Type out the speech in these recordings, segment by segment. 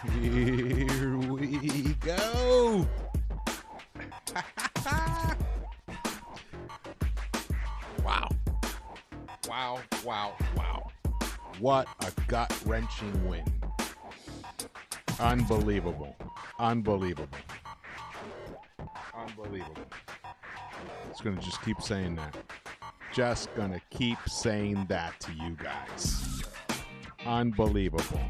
Here we go. Wow. Wow, wow, wow. What a gut-wrenching win. Unbelievable. Unbelievable. Unbelievable. It's going to just keep saying that. Just going to keep saying that to you guys. Unbelievable.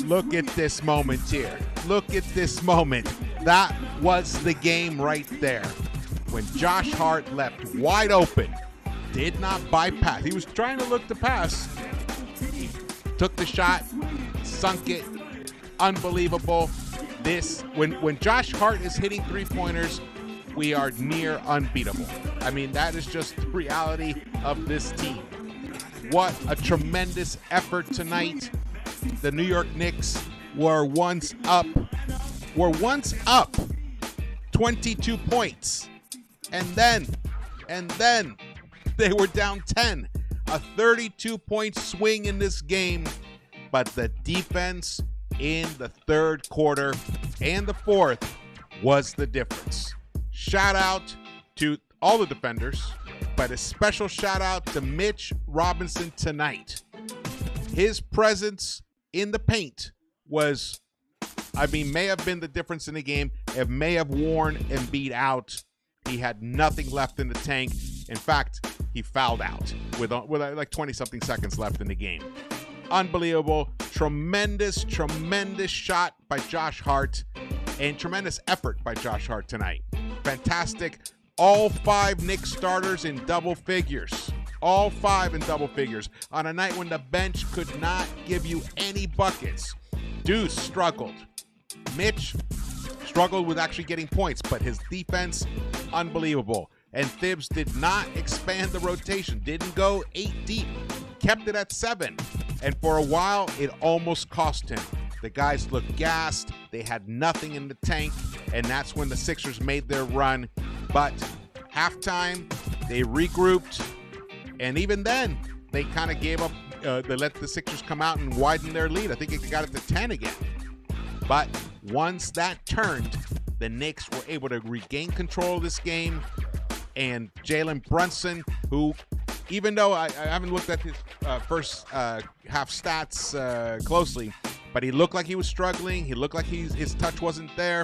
Look at this moment here. Look at this moment. That was the game right there. When Josh Hart left wide open, did not bypass. He was trying to look to pass. He took the shot, sunk it. Unbelievable. This, when Josh Hart is hitting three-pointers, we are near unbeatable. I mean, that is just the reality of this team. What a tremendous effort tonight. The New York Knicks were once up 22 points. And then they were down 10. A 32-point swing in this game. But the defense in the third quarter and the fourth was the difference. Shout out to all the defenders, but a special shout out to Mitch Robinson tonight. His presence in the paint may have been the difference in the game. It may have worn Embiid out. He had nothing left in the tank. In fact, he fouled out with like 20-something seconds left in the game. Unbelievable. Tremendous shot by Josh Hart and tremendous effort by Josh Hart tonight. Fantastic. All 5 Knicks starters in double figures. All 5 in double figures on a night when the bench could not give you any buckets. Deuce struggled. Mitch struggled with actually getting points, but his defense, unbelievable. And Thibs did not expand the rotation, didn't go 8 deep, kept it at 7. And for a while, it almost cost him. The guys looked gassed. They had nothing in the tank, and that's when the Sixers made their run. But halftime, they regrouped, and even then, they kind of gave up. They let the Sixers come out and widen their lead. I think it got it to 10 again. But once that turned, the Knicks were able to regain control of this game, and Jalen Brunson, who, even though I haven't looked at his first half stats closely, but he looked like he was struggling. He looked like his touch wasn't there,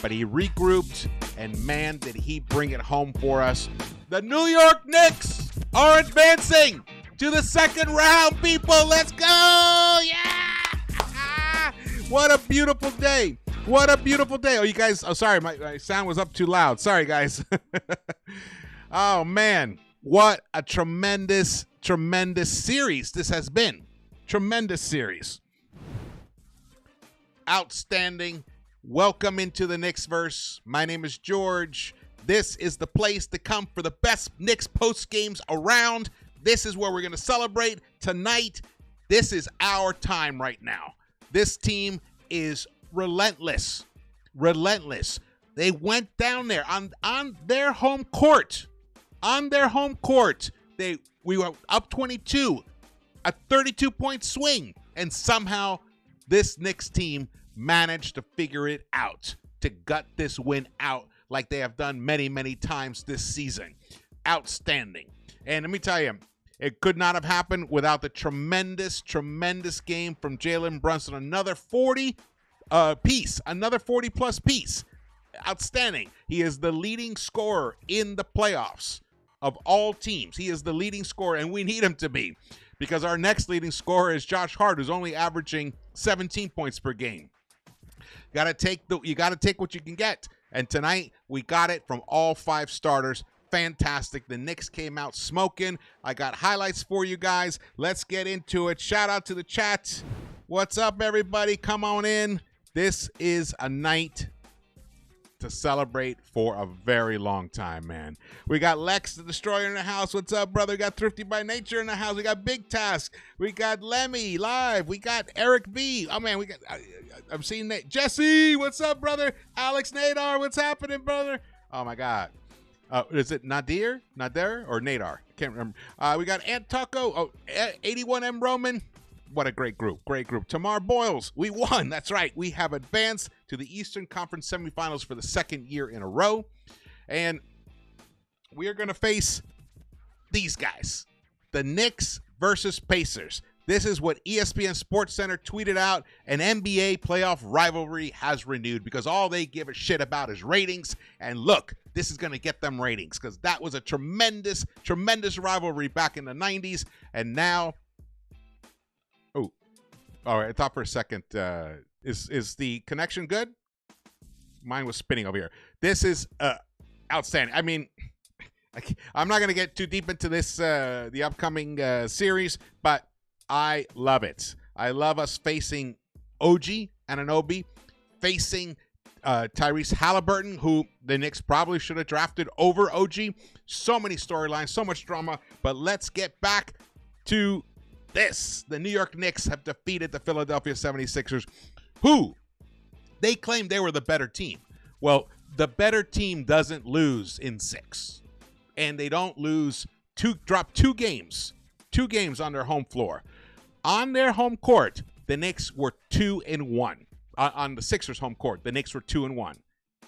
but he regrouped, and man, did he bring it home for us. The New York Knicks are advancing to the second round, people. Let's go! Yeah! What a beautiful day. What a beautiful day. Oh, you guys, sorry, my sound was up too loud. Sorry, guys. Oh, man. What a tremendous series this has been. Tremendous series. Outstanding. Welcome into the Knicks-Verse. My name is George. This is the place to come for the best Knicks post games around. This is where we're going to celebrate tonight. This is our time right now. This team is relentless. Relentless. They went down there on their home court. On their home court. We were up 22, a 32-point swing, and somehow this Knicks team managed to figure it out, to gut this win out like they have done many, many times this season. Outstanding. And let me tell you, it could not have happened without the tremendous game from Jalen Brunson. Another 40-plus piece. Outstanding. He is the leading scorer in the playoffs of all teams. He is the leading scorer, and we need him to be, because our next leading scorer is Josh Hart, who's only averaging 17 points per game. You got to take what you can get. And tonight, we got it from all 5 starters. Fantastic. The Knicks came out smoking. I got highlights for you guys. Let's get into it. Shout out to the chat. What's up, everybody? Come on in. This is a night to celebrate for a very long time, man. We got Lex the Destroyer in the house. What's up, brother? We got Thrifty by Nature in the house. We got Big Task. We got Lemmy live. We got Eric V. Oh, man, I'm seeing Nate. Jesse, what's up, brother? Alex Nadar, what's happening, brother? Oh, my God. Is it Nadir or Nadar? I can't remember. We got Ant Taco. 81M Roman. What a great group. Great group. Tamar Boyles, we won. That's right. We have advanced to the Eastern Conference semifinals for the second year in a row. And we are going to face these guys, the Knicks versus Pacers. This is what ESPN SportsCenter tweeted out. An NBA playoff rivalry has renewed because all they give a shit about is ratings. And look, this is going to get them ratings because that was a tremendous, tremendous rivalry back in the 90s. And now, oh, all right. I thought for a second, is the connection good? Mine was spinning over here. This is outstanding. I mean, I'm not going to get too deep into this, the upcoming series, but I love it. I love us facing OG Anunoby, facing Tyrese Halliburton, who the Knicks probably should have drafted over OG. So many storylines, so much drama. But let's get back to this. The New York Knicks have defeated the Philadelphia 76ers, who they claim they were the better team. Well, the better team doesn't lose in 6. And they don't drop 2 games on their home floor. On their home court, the Knicks were 2-1. On the Sixers' home court, the Knicks were 2-1.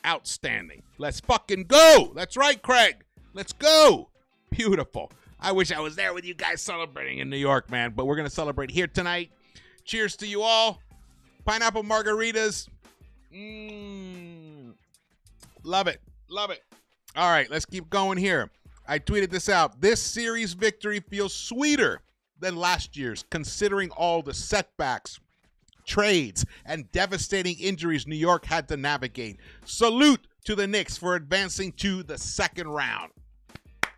Outstanding. Let's fucking go. That's right, Craig. Let's go. Beautiful. I wish I was there with you guys celebrating in New York, man. But we're going to celebrate here tonight. Cheers to you all. Pineapple margaritas. Love it. Love it. All right, let's keep going here. I tweeted this out. This series victory feels sweeter than last year's, considering all the setbacks, trades, and devastating injuries New York had to navigate. Salute to the Knicks for advancing to the second round.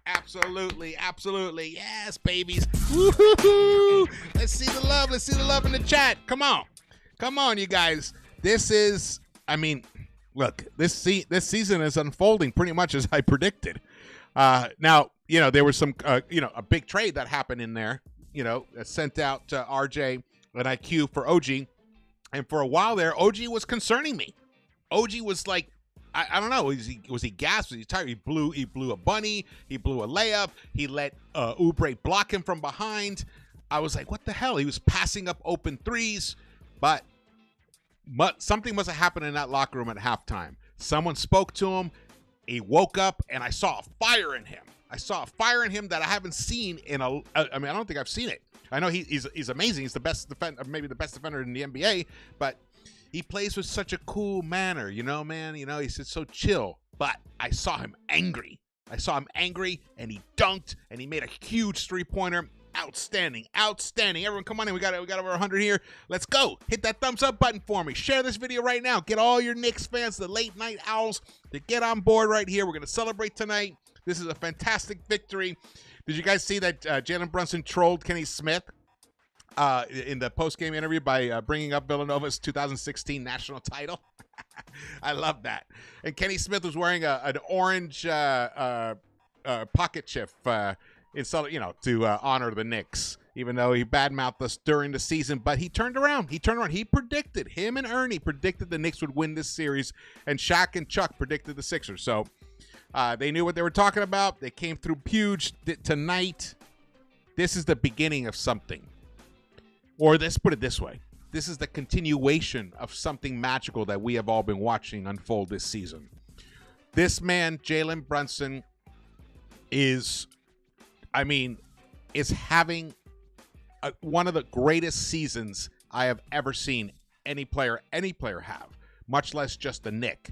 Absolutely, absolutely. Yes, babies. Woo-hoo-hoo. Let's see the love. Let's see the love in the chat. Come on. Come on, you guys. This is, I mean, look, this season is unfolding pretty much as I predicted. Now, there was some, a big trade that happened in there, sent out RJ and IQ for OG. And for a while there, OG was concerning me. OG was like, I don't know, was he gassed? Was he tired? He blew a bunny. He blew a layup. He let Oubre block him from behind. I was like, what the hell? He was passing up open threes. But something must have happened in that locker room at halftime. Someone spoke to him. He woke up, and I saw a fire in him. I saw a fire in him that I haven't seen I don't think I've seen it. I know he's amazing. He's the best defender, maybe the best defender in the NBA, but he plays with such a cool manner, man. He's just so chill. But I saw him angry. And he dunked, and he made a huge three-pointer. Outstanding. Everyone, come on in. We got over 100 here. Let's go. Hit that thumbs up button for me. Share this video right now. Get all your Knicks fans, the late night owls, to get on board right here. We're going to celebrate tonight. This is a fantastic victory. Did you guys see that Jalen Brunson trolled Kenny Smith in the post-game interview by bringing up Villanova's 2016 national title? I love that. And Kenny Smith was wearing an orange pocket chip to honor the Knicks, even though he badmouthed us during the season. But he turned around. Him and Ernie predicted the Knicks would win this series, and Shaq and Chuck predicted the Sixers. So they knew what they were talking about. They came through huge tonight. This is the beginning of something. Or let's put it this way. This is the continuation of something magical that we have all been watching unfold this season. This man, Jalen Brunson, is having one of the greatest seasons I have ever seen any player have, much less just a Knick.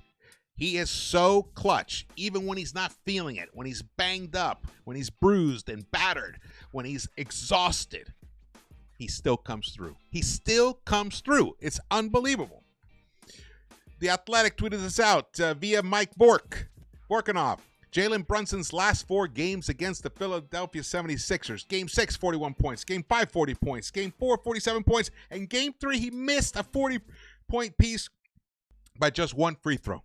He is so clutch, even when he's not feeling it, when he's banged up, when he's bruised and battered, when he's exhausted. He still comes through. It's unbelievable. The Athletic tweeted this out via Mike Vorkunov. Jalen Brunson's last 4 games against the Philadelphia 76ers. Game 6, 41 points. Game 5, 40 points. Game 4, 47 points. And Game 3, he missed a 40-point piece by just 1 free throw.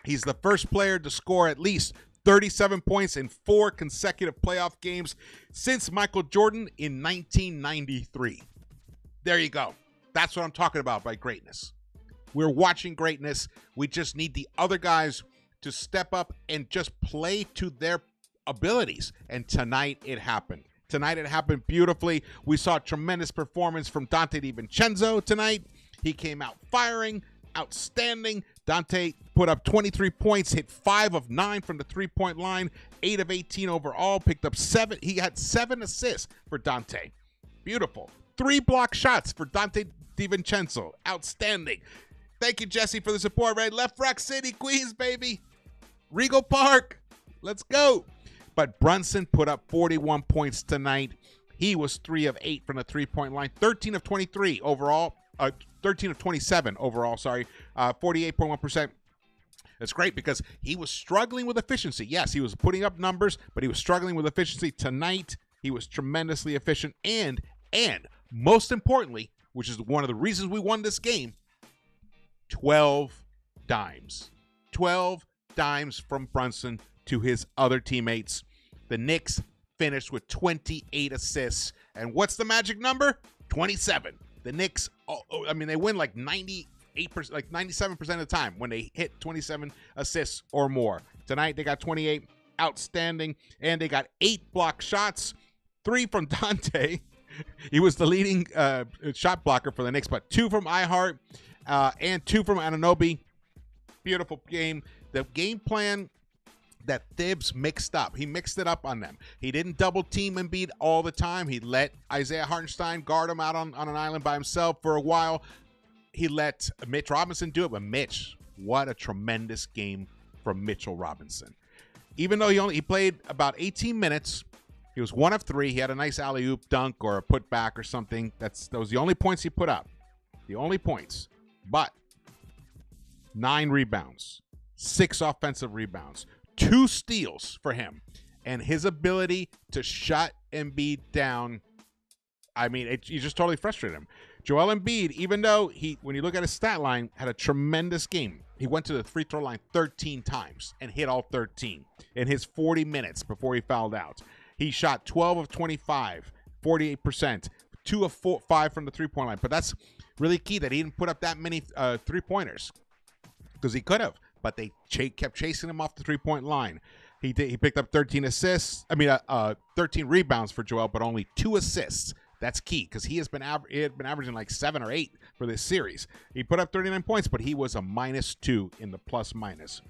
He's the first player to score at least 37 points in 4 consecutive playoff games since Michael Jordan in 1993. There you go. That's what I'm talking about by greatness. We're watching greatness. We just need the other guys to step up and just play to their abilities. And tonight it happened. Tonight it happened beautifully. We saw a tremendous performance from Dante DiVincenzo tonight. He came out firing, outstanding. Dante put up 23 points, hit 5 of 9 from the three-point line, 8 of 18 overall, picked up 7. He had 7 assists for Dante. Beautiful. 3 block shots for Dante DiVincenzo. Outstanding. Thank you, Jesse, for the support. Right, Left Rock City, Queens, baby. Regal Park. Let's go. But Brunson put up 41 points tonight. He was 3 of 8 from the three-point line, 13 of 23 overall, 13 of 27 overall, 48.1%. That's great because he was struggling with efficiency. Yes, he was putting up numbers, but he was struggling with efficiency. Tonight, he was tremendously efficient. And most importantly, which is one of the reasons we won this game, 12 dimes. 12 dimes from Brunson to his other teammates. The Knicks finished with 28 assists. And what's the magic number? 27. The Knicks, they win like 98%, like 97% of the time when they hit 27 assists or more. Tonight, they got 28. Outstanding. And they got 8 block shots, 3 from Dante. He was the leading shot blocker for the Knicks, but 2 from iHeart and 2 from Anunoby. Beautiful game. The game plan that Thibs mixed up. He mixed it up on them. He didn't double team Embiid all the time. He let Isaiah Hartenstein guard him out on an island by himself for a while. He let Mitch Robinson do it, but Mitch, what a tremendous game from Mitchell Robinson. Even though he played about 18 minutes, he was 1 of 3. He had a nice alley-oop dunk or a putback or something. Those the only points he put up. The only points. But 9 rebounds, 6 offensive rebounds, 2 steals for him, and his ability to shut Embiid down. You just totally frustrated him. Joel Embiid, even though when you look at his stat line, had a tremendous game. He went to the free throw line 13 times and hit all 13 in his 40 minutes before he fouled out. He shot 12 of 25, 48%, 2 of 5 from the three-point line. But that's really key that he didn't put up that many three-pointers because he could have. But they kept chasing him off the three-point line. He picked up 13 assists. 13 rebounds for Joel, but only 2 assists. That's key because he had been averaging like 7 or 8 for this series. He put up 39 points, but he was a -2 in the plus-minus.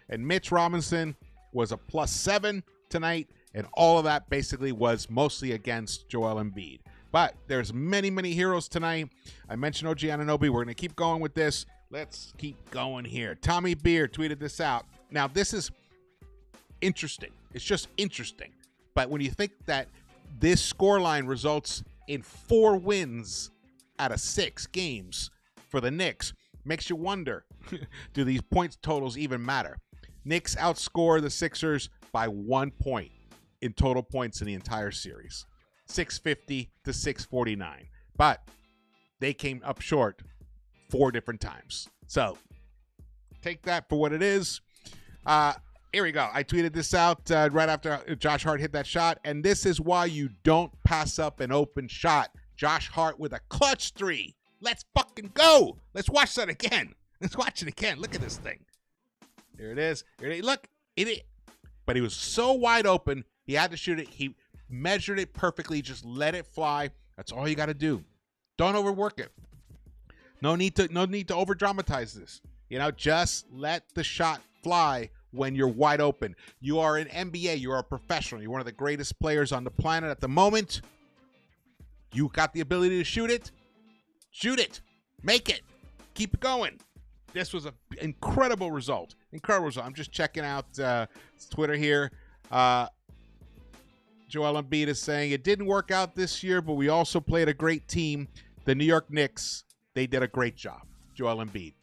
And Mitch Robinson was a +7 tonight, and all of that basically was mostly against Joel Embiid. But there's many, many heroes tonight. I mentioned OG Anunoby. We're going to keep going with this. Let's keep going here. Tommy Beer tweeted this out. Now, this is interesting. It's just interesting. But when you think that this scoreline results in 4 wins out of 6 games for the Knicks, makes you wonder, do these points totals even matter? Knicks outscore the Sixers by 1 point in total points in the entire series. 650 to 649. But they came up short 4 different times. So take that for what it is. Here we go. I tweeted this out right after Josh Hart hit that shot. And this is why you don't pass up an open shot. Josh Hart with a clutch 3. Let's fucking go. Let's watch that again. Let's watch it again. Look at this thing. There it is. Look, but he was so wide open, he had to shoot it. He measured it perfectly. Just let it fly. That's all you got to do. Don't overwork it. No need to over dramatize this. Just let the shot fly when you're wide open. You are an NBA. You are a professional. You're one of the greatest players on the planet at the moment. You got the ability to shoot it. Shoot it. Make it. Keep it going. This was an incredible result. Incredible result. I'm just checking out Twitter here. Joel Embiid is saying, it didn't work out this year, but we also played a great team. The New York Knicks, they did a great job. Joel Embiid.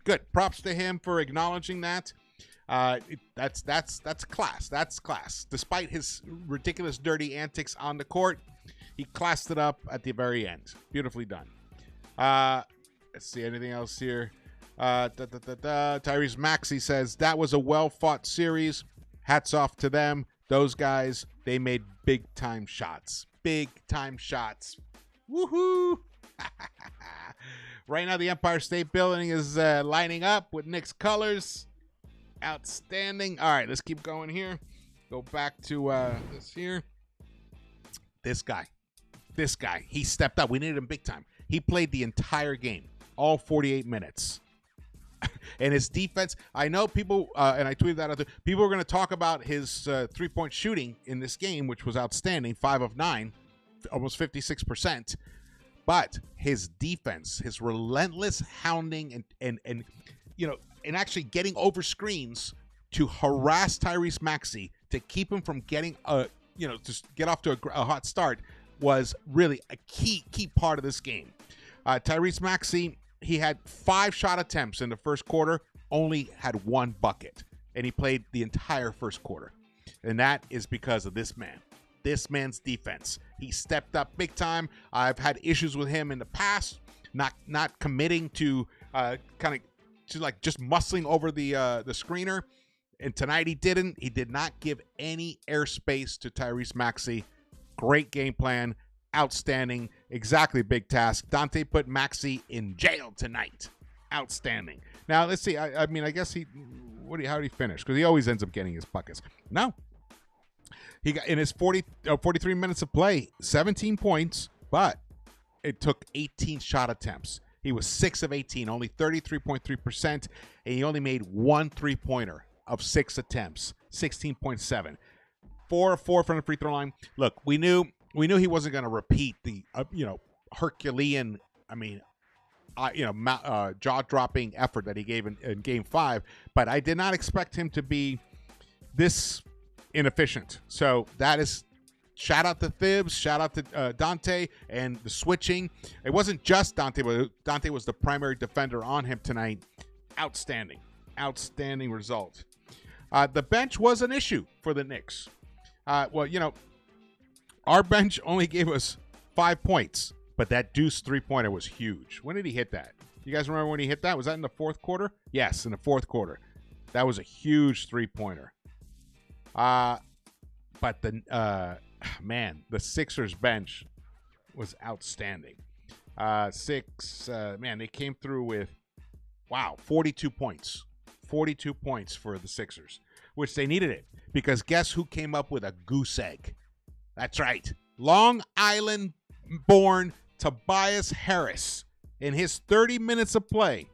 Good. Props to him for acknowledging that. That's class. That's class. Despite his ridiculous, dirty antics on the court, he classed it up at the very end. Beautifully done. Let's see. Anything else here? Tyrese Maxey says, that was a well-fought series. Hats off to them. Those guys, they made big-time shots. Big-time shots. Woohoo! Right now, the Empire State Building is lining up with Knicks colors. Outstanding. All right, let's keep going here. Go back to this here. This guy, he stepped up. We needed him big time. He played the entire game, all 48 minutes. And his defense, I know people, and I tweeted that out there, people were going to talk about his three-point shooting in this game, which was outstanding, 5 of 9, almost 56%. But his defense, his relentless hounding and actually getting over screens to harass Tyrese Maxey to keep him from getting just get off to a hot start was really a key part of this game. Tyrese Maxey, he had 5 shot attempts in the first quarter, only had 1 bucket, and he played the entire first quarter. And that is because of this man. This man's defense. He stepped up big time. I've had issues with him in the past, not committing to just muscling over the screener. And tonight he didn't. He did not give any airspace to Tyrese Maxey. Great game plan. Outstanding. Exactly big task. Dante put Maxey in jail tonight. Outstanding. Now, let's see. I guess how did he finish? Because he always ends up getting his buckets. No. He got in his 43 minutes of play, 17 points, but it took 18 shot attempts. He was 6 of 18, only 33.3%, and he only made 1 three-pointer of 6 attempts, 16.7. 4 of 4 from the free throw line. Look, we knew he wasn't going to repeat the Herculean, jaw-dropping effort that he gave in Game 5, but I did not expect him to be this inefficient. So that is shout out to Thibs, shout out to Dante and the switching. It wasn't just Dante, but Dante was the primary defender on him tonight. Outstanding result. The bench was an issue for the Knicks. Our bench only gave us 5 points, but that Deuce three-pointer was huge. When did he hit that? You guys remember when he hit that? Was that in the fourth quarter? Yes, in the fourth quarter. That was a huge three-pointer. But the Sixers bench was outstanding. They came through with 42 points. 42 points for the Sixers, which they needed it because guess who came up with a goose egg? That's right. Long Island-born Tobias Harris, in his 30 minutes of play,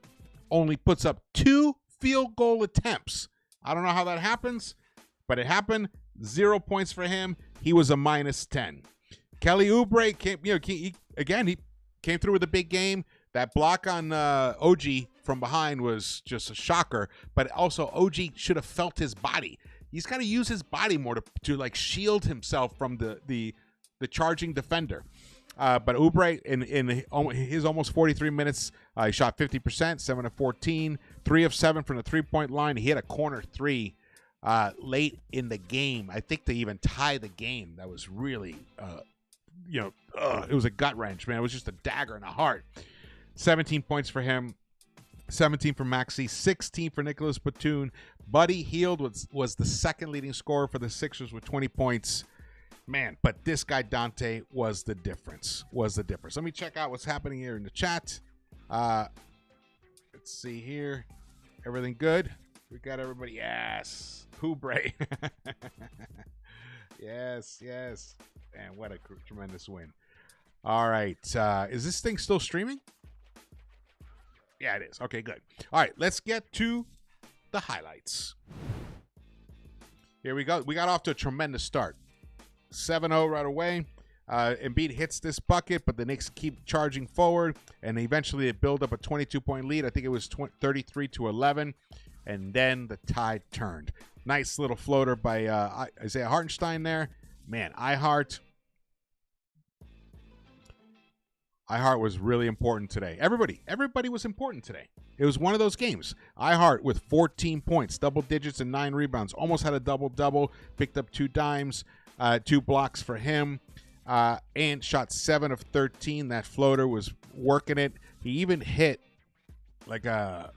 only puts up 2 field goal attempts. I don't know how that happens, but it happened. 0 points for him. He was a -10. Kelly Oubre he came through with a big game. That block on OG from behind was just a shocker, but also OG should have felt his body. He's got to use his body more to shield himself from the charging defender. But Oubre, in his almost 43 minutes, he shot 50%, 7 of 14, 3 of 7 from the three-point line. He hit a corner 3 late in the game. I think to even tie the game. That was really, it was a gut wrench, man. It was just a dagger in the heart. 17 points for him. 17 for Maxey, 16 for Nicholas Batum. Buddy Hield was the second leading scorer for the Sixers with 20 points. Man, but this guy Dante was the difference. Let me check out what's happening here in the chat. Let's see here. Everything good? We got everybody. Yes. Oubre. yes. And what a tremendous win. All right. Is this thing still streaming? Yeah, it is. Okay, good. All right, let's get to the highlights. Here we go. We got off to a tremendous start. 7-0 right away. Embiid hits this bucket, but the Knicks keep charging forward, and eventually they build up a 22-point lead. I think it was 33-11, and then the tide turned. Nice little floater by Isaiah Hartenstein there. Man, iHeart was really important today. Everybody was important today. It was one of those games. iHeart with 14 points, double digits, and 9 rebounds. Almost had a double-double. Picked up 2 dimes, 2 blocks for him, and shot 7 of 13. That floater was working it. He even hit like a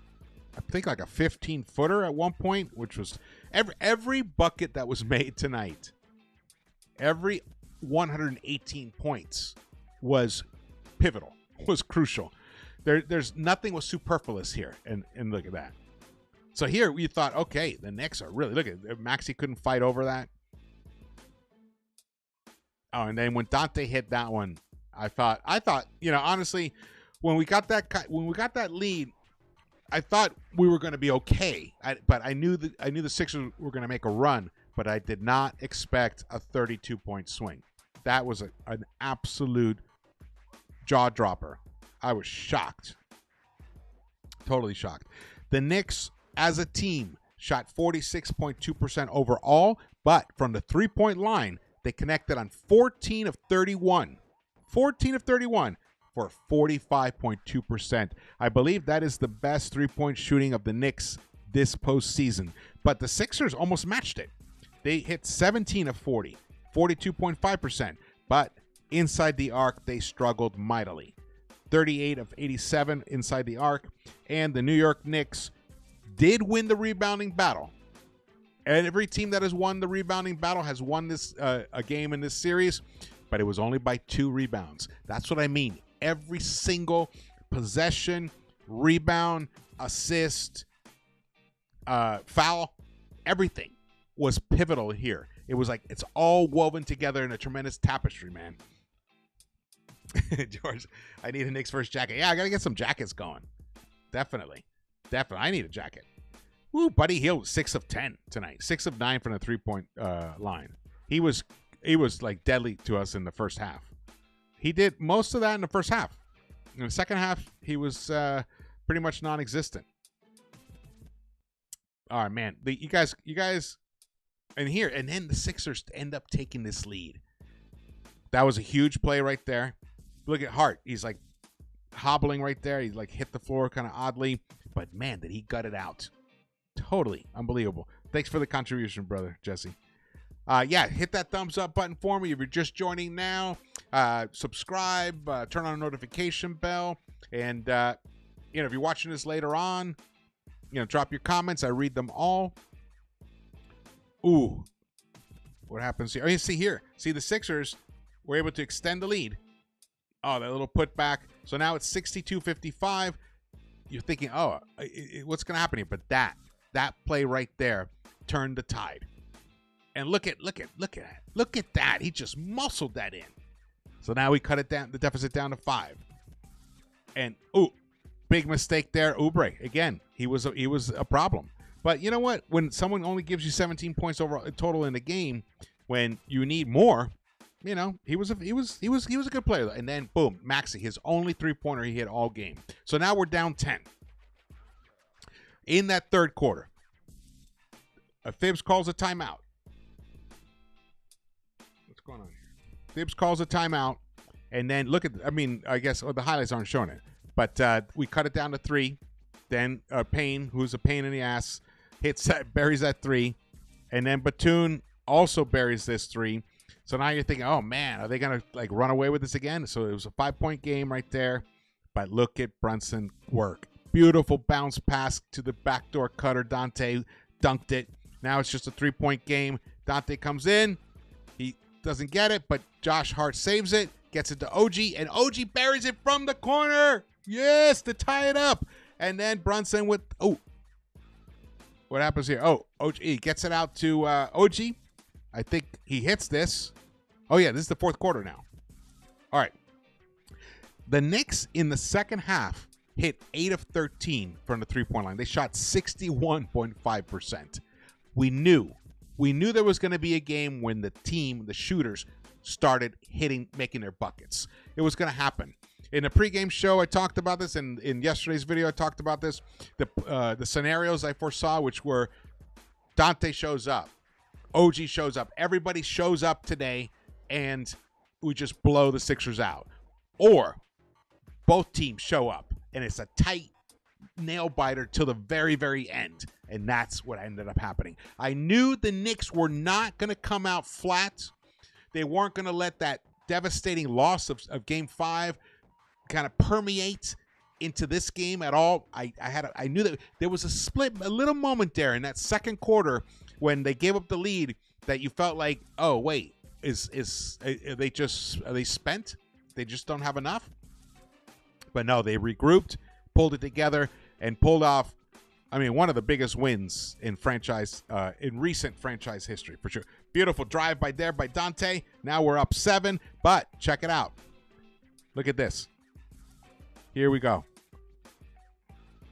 15-footer at one point, which was every bucket that was made tonight. Every 118 points was pivotal, was crucial. There's nothing was superfluous here, and look at that. So here we thought, okay, the Knicks are really, look at Maxey couldn't fight over that. Oh, and then when Dante hit that one, I thought, honestly, when we got that lead, I thought we were going to be okay. But I knew the Sixers were going to make a run, but I did not expect a 32-point swing. That was an absolute jaw dropper. I was shocked. Totally shocked. The Knicks, as a team, shot 46.2% overall, but from the three-point line, they connected on 14 of 31. 14 of 31 for 45.2%. I believe that is the best three-point shooting of the Knicks this postseason. But the Sixers almost matched it. They hit 17 of 40, 42.5%. But inside the arc, they struggled mightily. 38 of 87 inside the arc. And the New York Knicks did win the rebounding battle. And every team that has won the rebounding battle has won this a game in this series, but it was only by 2 rebounds. That's what I mean. Every single possession, rebound, assist, foul, everything was pivotal here. It was like it's all woven together in a tremendous tapestry, man. George, I need a Knicks-Verse jacket. Yeah, I got to get some jackets going. Definitely. I need a jacket. Woo, Buddy Hield, 6 of 10 tonight. 6 of 9 from the three-point line. He was like deadly to us in the first half. He did most of that in the first half. In the second half, he was pretty much non-existent. All right, man. You guys, and then the Sixers end up taking this lead. That was a huge play right there. Look at Hart. He's like hobbling right there. He like hit the floor kind of oddly, but man, did he gut it out. Totally unbelievable. Thanks for the contribution, brother Jesse. Yeah, hit that thumbs up button for me if you're just joining now. Subscribe, turn on a notification bell, and if you're watching this later on, drop your comments. I read them all. Ooh, what happens here? Oh, you see here. See, the Sixers were able to extend the lead. Oh, that little putback. So now it's 62-55. You're thinking, what's going to happen here? But that play right there turned the tide. And look at that. He just muscled that in. So now we cut it down, the deficit down to 5. And big mistake there. Oubre, again, he was a problem. But you know what? When someone only gives you 17 points overall total in the game, when you need more, he was a good player. And then boom, Maxey, his only 3-pointer he hit all game. So now we're down 10. In that third quarter, Thibs calls a timeout. What's going on here? Thibs calls a timeout, and then I guess the highlights aren't showing it, but we cut it down to 3. Then Payne, who's a pain in the ass, buries that 3, and then Batum also buries this 3. So now you're thinking, oh man, are they gonna run away with this again? So it was a 5-point game right there, but look at Brunson work. Beautiful bounce pass to the backdoor cutter. Dante dunked it. Now it's just a 3-point game. Dante comes in. He doesn't get it, but Josh Hart saves it, gets it to OG, and OG buries it from the corner. Yes, to tie it up. And then Brunson with, what happens here? OG gets it out to OG. I think he hits this. Oh, yeah, this is the fourth quarter now. All right. The Knicks in the second half hit 8 of 13 from the three-point line. They shot 61.5%. We knew there was going to be a game when the shooters, started making their buckets. It was going to happen. In the pregame show, I talked about this, and in yesterday's video, I talked about this. The scenarios I foresaw, which were Dante shows up, OG shows up, everybody shows up today, and we just blow the Sixers out. Or both teams show up, and it's a tight nail biter till the very, very end. And that's what ended up happening. I knew the Knicks were not going to come out flat. They weren't going to let that devastating loss of Game 5 kind of permeate into this game at all. I knew that there was a little moment there in that second quarter when they gave up the lead that you felt like, oh wait, are they spent? They just don't have enough. But no, they regrouped, pulled it together, and pulled off I mean, one of the biggest wins in recent franchise history, for sure. Beautiful drive by Dante. Now we're up 7, but check it out. Look at this. Here we go.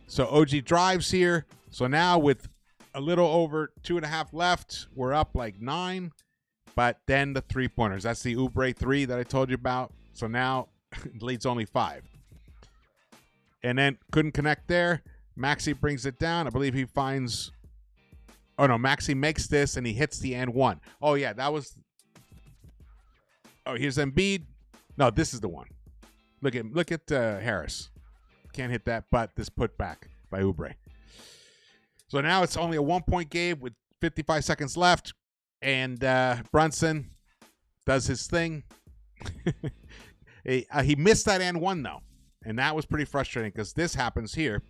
So OG drives here. So now with a little over 2.5 left, we're up like 9. But then the 3-pointers. That's the Oubre 3 that I told you about. So now it leads only 5. And then couldn't connect there. Maxey brings it down. I believe he finds... Oh, no. Maxey makes this, and he hits the and one. Oh, yeah. That was... Oh, here's Embiid. No, this is the one. Look at Harris. Can't hit that, but this put back by Oubre. So now it's only a 1-point game with 55 seconds left. And Brunson does his thing. He missed that and one, though. And that was pretty frustrating because this happens here.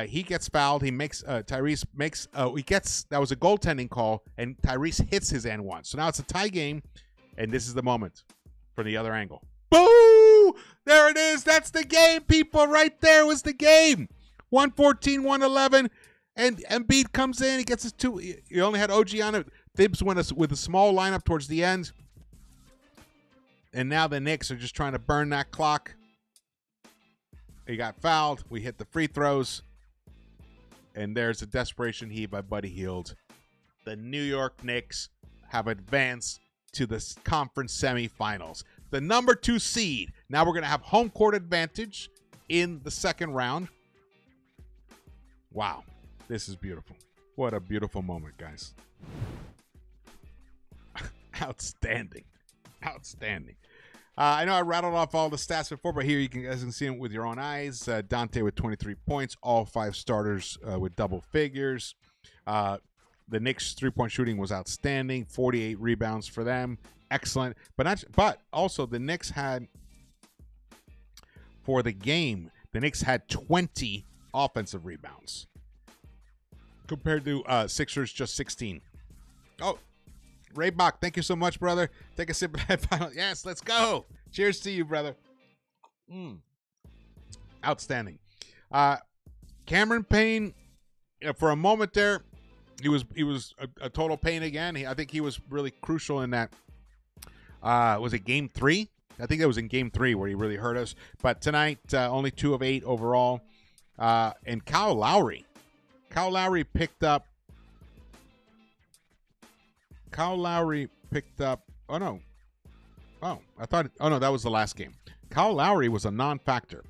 He gets fouled. He makes Tyrese makes that was a goaltending call, and Tyrese hits his and one. So now it's a tie game, and this is the moment from the other angle. Boo! There it is. That's the game, people. Right there was the game. 114, 111, and Embiid comes in. He gets his 2. He only had OG on it. Thibs went with a small lineup towards the end, and now the Knicks are just trying to burn that clock. He got fouled. We hit the free throws. And there's a desperation heave by Buddy Hield. The New York Knicks have advanced to the conference semifinals. The number 2 seed. Now we're going to have home court advantage in the second round. Wow. This is beautiful. What a beautiful moment, guys. Outstanding. Outstanding. I know I rattled off all the stats before, but here you guys can see them with your own eyes. Dante with 23 points, all 5 starters with double figures. The Knicks' 3-point shooting was outstanding, 48 rebounds for them, excellent. But also the Knicks had, for the game, the Knicks had 20 offensive rebounds compared to Sixers just 16. Oh. Ray Bach, thank you so much, brother. Take a sip of that final. Yes, let's go. Cheers to you, brother. Outstanding. Cameron Payne, for a moment there, he was a total pain again. I think he was really crucial in that. Was it game 3? I think that was in game 3 where he really hurt us. But tonight, only 2 of 8 overall. And Kyle Lowry picked up. Oh, no. Oh, that was the last game. Kyle Lowry was a non-factor.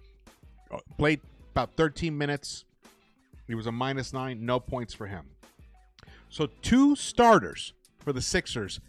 Played about 13 minutes. He was a -9, no points for him. So 2 starters for the Sixers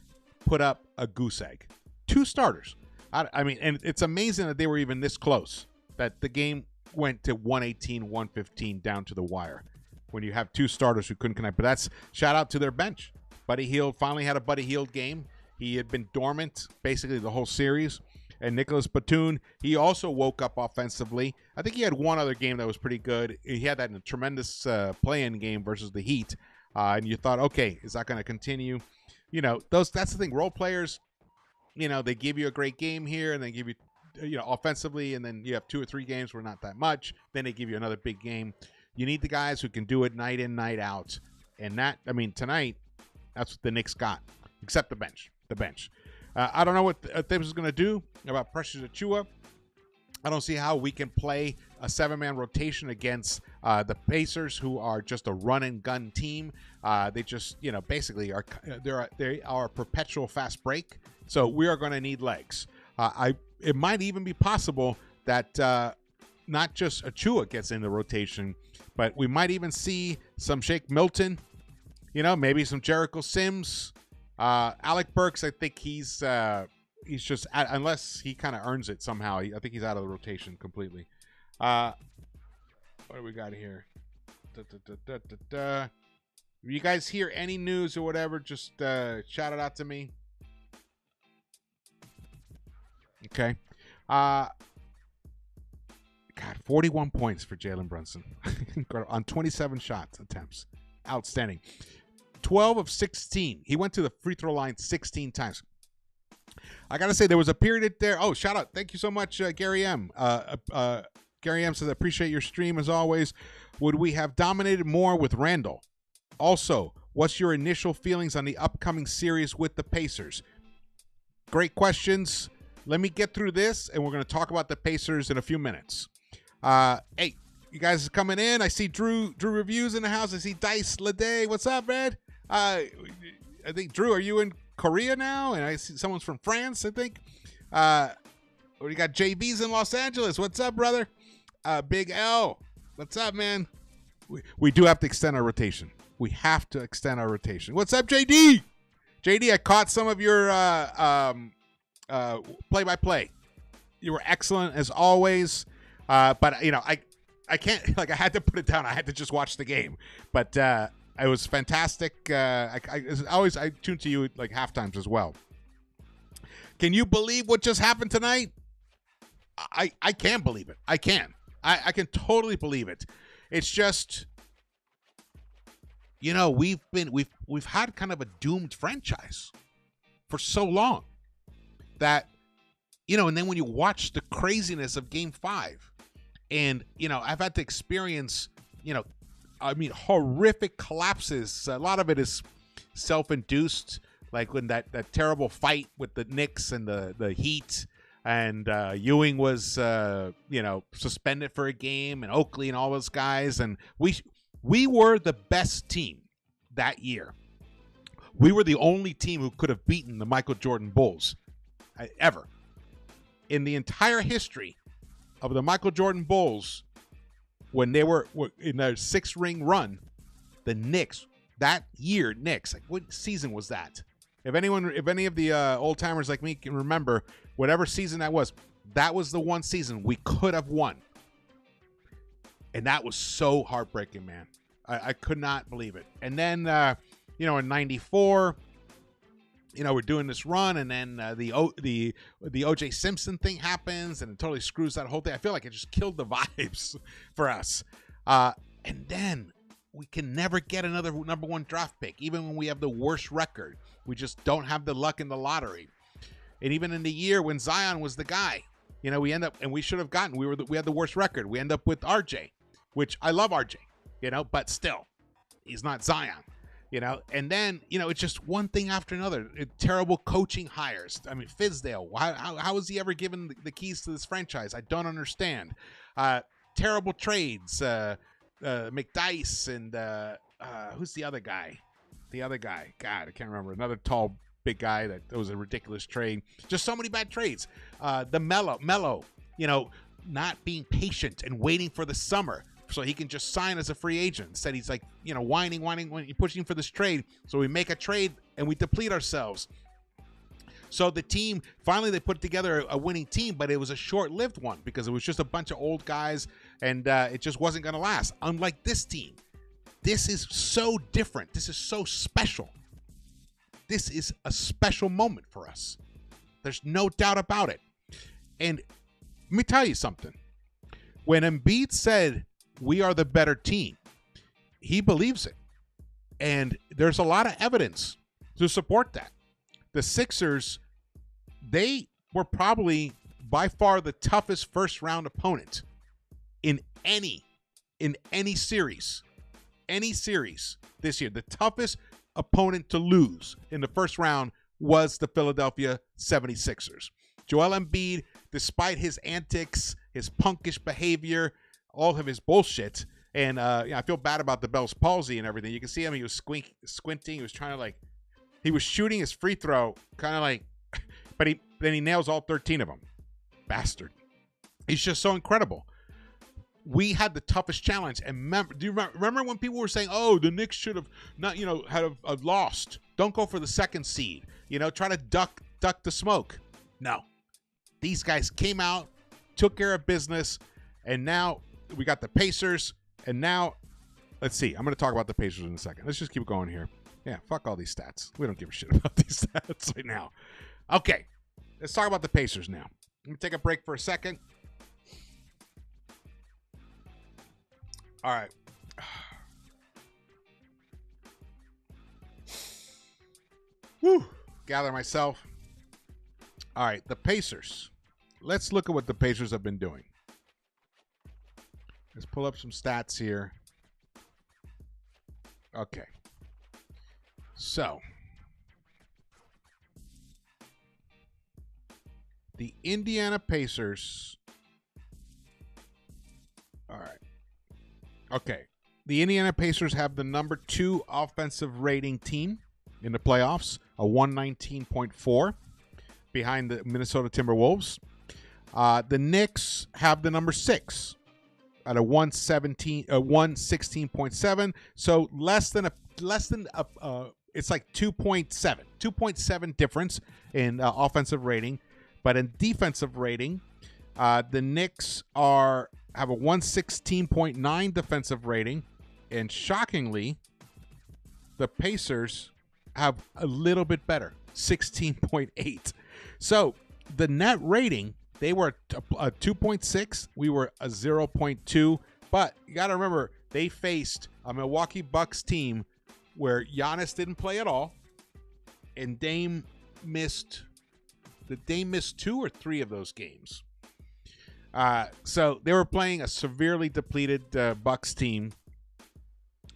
put up a goose egg. 2 starters. I mean, and it's amazing that they were even this close, that the game went to 118, 115 down to the wire when you have 2 starters who couldn't connect. But that's shout out to their bench. Buddy Hield finally had a Buddy Hield game. He had been dormant basically the whole series. And Nicholas Batum, he also woke up offensively. I think he had one other game that was pretty good. He had that in a tremendous play-in game versus the Heat. And you thought, okay, is that going to continue? You know, that's the thing. Role players, you know, they give you a great game here and they give you, offensively, and then you have 2 or 3 games where not that much. Then they give you another big game. You need the guys who can do it night in, night out. And that, I mean, tonight, that's what the Knicks got, except the bench. I don't know what Thibs is going to do about Precious Achiuwa. I don't see how we can play a 7-man rotation against the Pacers, who are just a run-and-gun team. They just, basically they are a perpetual fast break. So we are going to need legs. It might even be possible that not just Achiuwa gets in the rotation, but we might even see some Shake Milton. Maybe some Jericho Sims. Alec Burks, I think he's just, unless he kind of earns it somehow, I think he's out of the rotation completely. What do we got here? If you guys hear any news or whatever, just shout it out to me. Okay. God, 41 points for Jalen Brunson on 27 shots attempts. Outstanding. 12 of 16. He went to the free throw line 16 times. I got to say, there was a period there. Oh, shout out. Thank you so much, Gary M. Gary M says, I appreciate your stream as always. Would we have dominated more with Randall? Also, what's your initial feelings on the upcoming series with the Pacers? Great questions. Let me get through this, and we're going to talk about the Pacers in a few minutes. Hey, you guys are coming in. I see Drew Reviews in the house. I see Dice Lede. What's up, man? I think, Drew, are you in Korea now? And I see someone's from France, I think. We got JB's in Los Angeles. What's up, brother? Big L. What's up, man? We do have to extend our rotation. We have to extend our rotation. What's up, JD? JD, I caught some of your play-by-play. You were excellent as always. But, you know, I can't, like, I had to put it down. I had to just watch the game. But it was fantastic. I tune to you at, like, halftimes as well. Can you believe what just happened tonight? I can believe it. I can. I can totally believe it. It's just, you know, we've had kind of a doomed franchise for so long that, you know, and then when you watch the craziness of Game 5, and, you know, I've had to experience, you know, I mean, horrific collapses. A lot of it is self-induced, like when that terrible fight with the Knicks and the Heat, and Ewing was, you know, suspended for a game, and Oakley and all those guys. And we were the best team that year. We were the only team who could have beaten the Michael Jordan Bulls ever. In the entire history of the Michael Jordan Bulls, when they were in their 6-ring run, the Knicks, that year, Knicks, like, what season was that? If any of the old timers like me can remember, whatever season that was the one season we could have won. And that was so heartbreaking, man. I could not believe it. And then, you know, in '94, you know, we're doing this run, and then the O.J. Simpson thing happens, and it totally screws that whole thing. I feel like it just killed the vibes for us. And then we can never get another number 1 draft pick, even when we have the worst record. We just don't have the luck in the lottery. And even in the year when Zion was the guy, you know, we end up, and we should have gotten, we had the worst record. We end up with RJ, which I love RJ, you know, but still, he's not Zion. You know, and then, you know, it's just one thing after another. Terrible coaching hires. I mean, Fizdale, how was he ever given the keys to this franchise? I don't understand. Terrible trades. McDice and who's the other guy? God, I can't remember. Another tall, big guy that was a ridiculous trade. Just so many bad trades. The Mello, you know, not being patient and waiting for the summer so he can just sign as a free agent. Instead, he's like, you know, whining, pushing for this trade. So we make a trade and we deplete ourselves. So the team, finally they put together a winning team, but it was a short-lived one because it was just a bunch of old guys, and it just wasn't going to last. Unlike this team, this is so different. This is so special. This is a special moment for us. There's no doubt about it. And let me tell you something. When Embiid said, we are the better team, he believes it. And there's a lot of evidence to support that. The Sixers, they were probably by far the toughest first-round opponent in any series. Any series this year. The toughest opponent to lose in the first round was the Philadelphia 76ers. Joel Embiid, despite his antics, his punkish behavior, all of his bullshit, and I feel bad about the Bell's palsy and everything. You can see him, he was squinting, he was trying to, like, he was shooting his free throw, kind of like, but then he nails all 13 of them. Bastard. He's just so incredible. We had the toughest challenge. And do you remember when people were saying, oh, the Knicks should have not, you know, had lost. Don't go for the second seed. You know, try to duck the smoke. No. These guys came out, took care of business, and now we got the Pacers, and now, let's see. I'm going to talk about the Pacers in a second. Let's just keep going here. Yeah, fuck all these stats. We don't give a shit about these stats right now. Okay, let's talk about the Pacers now. Let me take a break for a second. All right. Woo. Gather myself. All right, the Pacers. Let's look at what the Pacers have been doing. Let's pull up some stats here. Okay. So, the Indiana Pacers. All right. Okay. The Indiana Pacers have the number 2 offensive rating team in the playoffs, a 119.4, behind the Minnesota Timberwolves. The Knicks have the number 6 at a 116.7. So it's like 2.7 difference in offensive rating, but in defensive rating, the Knicks have a 116.9 defensive rating, and shockingly, the Pacers have a little bit better, 16.8. So the net rating, they were a 2.6. We were a 0.2. But you got to remember, they faced a Milwaukee Bucks team where Giannis didn't play at all, and Dame missed 2 or 3 of those games. So they were playing a severely depleted Bucks team.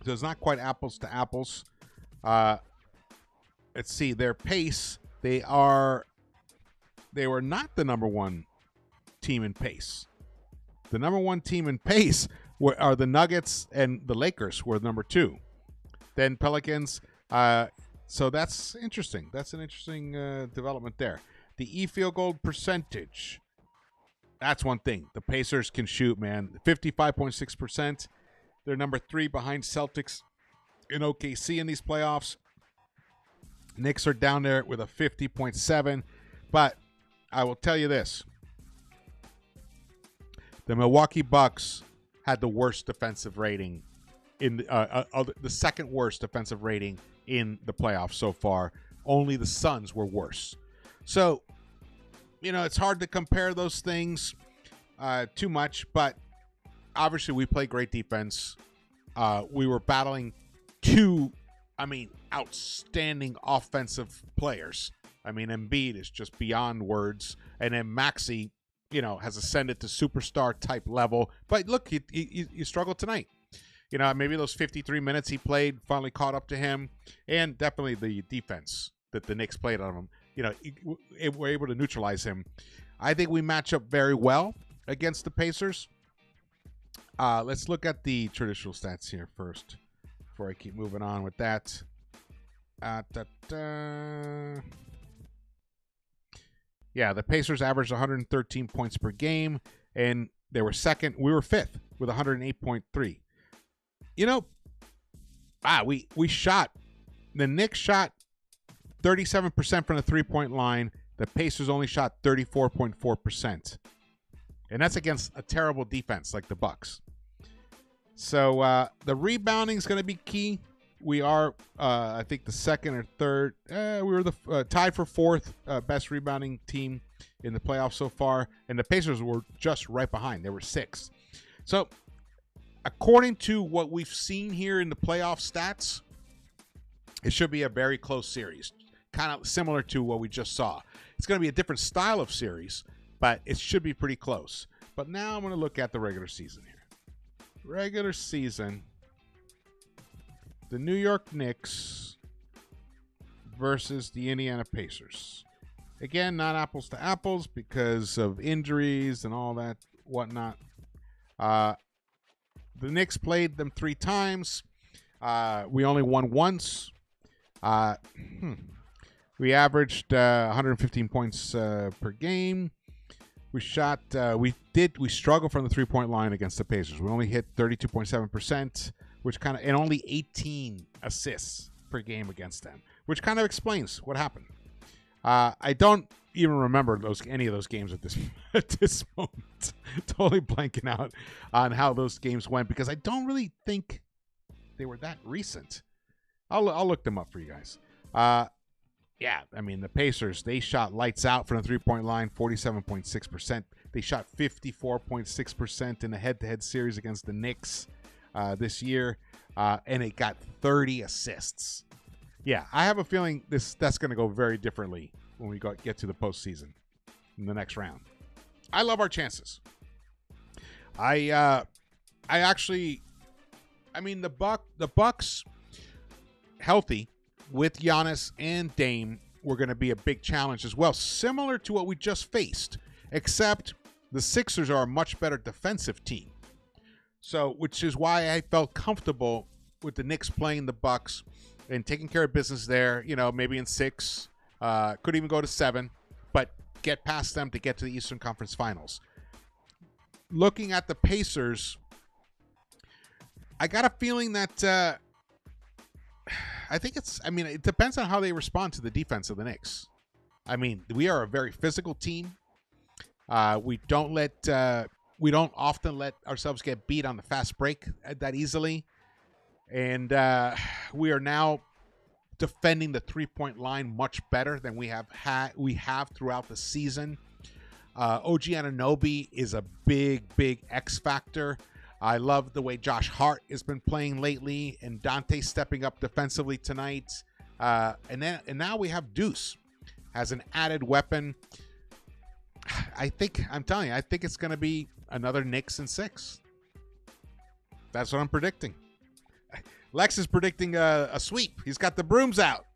So it's not quite apples to apples. Let's see their pace. They were not the number 1 team in pace. The number 1 team in pace are the Nuggets, and the Lakers were number 2. Then Pelicans. So that's interesting. That's an interesting development there. The field goal percentage. That's one thing. The Pacers can shoot, man. 55.6%. They're number 3 behind Celtics and OKC in these playoffs. Knicks are down there with a 50.7. But I will tell you this. The Milwaukee Bucks had the worst defensive rating in the second worst defensive rating in the playoffs so far. Only the Suns were worse. So, it's hard to compare those things too much, but obviously we play great defense. We were battling 2, outstanding offensive players. Embiid is just beyond words, and then Maxey, has ascended to superstar type level. But look, he struggled tonight. Maybe those 53 minutes he played finally caught up to him, and definitely the defense that the Knicks played on him. We're able to neutralize him. I think we match up very well against the Pacers. Let's look at the traditional stats here first before I keep moving on with that. Yeah, the Pacers averaged 113 points per game, and they were second. We were 5th with 108.3. We shot. The Knicks shot 37% from the three-point line. The Pacers only shot 34.4%. And that's against a terrible defense like the Bucks. So the rebounding is going to be key. We are, I think, the second or third. We were the tied for 4th best rebounding team in the playoffs so far. And the Pacers were just right behind. They were 6th. So according to what we've seen here in the playoff stats, it should be a very close series. Kind of similar to what we just saw. It's going to be a different style of series, but it should be pretty close. But now I'm going to look at the regular season here. Regular season, the New York Knicks versus the Indiana Pacers. Again, not apples to apples because of injuries and all that whatnot. The Knicks played them 3 times. We only won once. We averaged 115 points per game. We shot. We struggled from the 3-point line against the Pacers. We only hit 32.7%, which and only 18 assists per game against them, which kind of explains what happened. I don't even remember any of those games at this moment. Totally blanking out on how those games went because I don't really think they were that recent. I'll look them up for you guys. Yeah, the Pacers, they shot lights out from the 3-point line, 47.6%. They shot 54.6% in the head-to-head series against the Knicks this year, and it got 30 assists. Yeah, I have a feeling that's going to go very differently when we get to the postseason in the next round. I love our chances. I I mean, the Bucks healthy with Giannis and Dame were going to be a big challenge as well, similar to what we just faced, except the Sixers are a much better defensive team. So, which is why I felt comfortable with the Knicks playing the Bucks and taking care of business there, you know, maybe in 6, could even go to 7, but get past them to get to the Eastern Conference Finals. Looking at the Pacers, I got a feeling that it depends on how they respond to the defense of the Knicks. I mean, we are a very physical team. We don't often let ourselves get beat on the fast break that easily. And we are now defending the 3-point line much better than we have throughout the season. OG Anunoby is a big X factor. I love the way Josh Hart has been playing lately, and Dante stepping up defensively tonight. And now we have Deuce as an added weapon. I think it's going to be another Knicks in 6. That's what I'm predicting. Lex is predicting a sweep. He's got the brooms out.